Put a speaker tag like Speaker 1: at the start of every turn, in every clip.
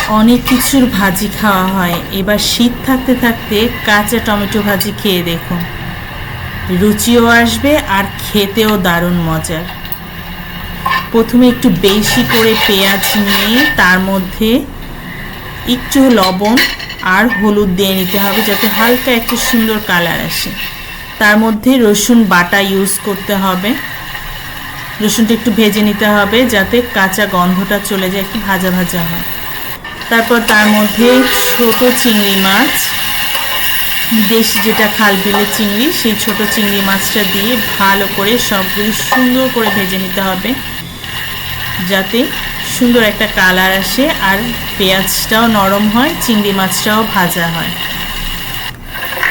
Speaker 1: অনেক কিছুর ভাজি খাওয়া হয়, এবার শীত থাকতে থাকতে কাঁচা টমেটো ভাজি খেয়ে দেখুন, রুচিও আসবে আর খেতেও দারুণ মজার। প্রথমে একটু বেশি করে পেঁয়াজ নিয়ে তার মধ্যে একটু লবণ আর হলুদ দিয়ে নিতে হবে যাতে হালকা একটু সুন্দর কালার আসে। তার মধ্যে রসুন বাটা ইউজ করতে হবে, রসুনটা একটু ভেজে নিতে হবে যাতে কাঁচা গন্ধটা চলে যায়, একটু ভাজা ভাজা হয়। তারপর তার মধ্যে ছোট চিংড়ি মাছ, দেশি যেটা খাল বিলের চিংড়ি, সেই ছোট চিংড়ি মাছটা দিয়ে ভালো করে সবগুলো সুন্দর করে ভেজে নিতে হবে যাতে সুন্দর একটা কালার আসে আর পেঁয়াজটাও নরম হয়, চিংড়ি মাছটাও ভাজা হয়।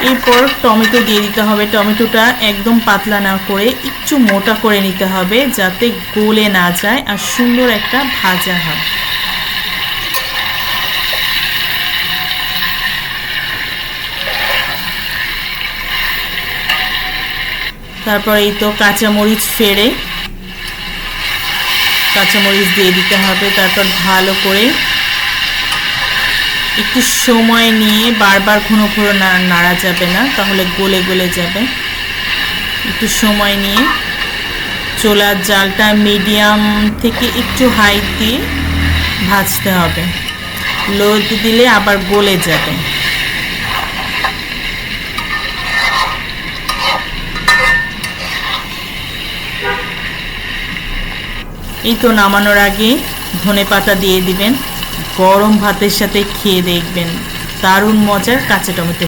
Speaker 1: এরপর টমেটো দিয়ে দিতে হবে। টমেটোটা একদম পাতলা না করে একটু মোটা করে নিতে হবে যাতে গলে না যায় আর সুন্দর একটা ভাজা হয়। তারপর এই তো কাঁচামরিচ ফেড়ে কাঁচামরিচ দিয়ে দিতে হবে। তারপর ভালো করে একটু সময় নিয়ে, বারবার ঘন ঘন নাড়া যাবে না, তাহলে গলে গলে যাবে। একটু সময় নিয়ে চুলার জালটা মিডিয়াম থেকে একটু হাই দিয়ে ভাজতে হবে, লো দিলে আবার গলে যাবে। এই তো নামানোর আগে ধনেপাতা দিয়ে দিবেন। গরম ভাতের সাথে খেয়ে দেখবেন, দারুণ মজার কাঁচা টমেটো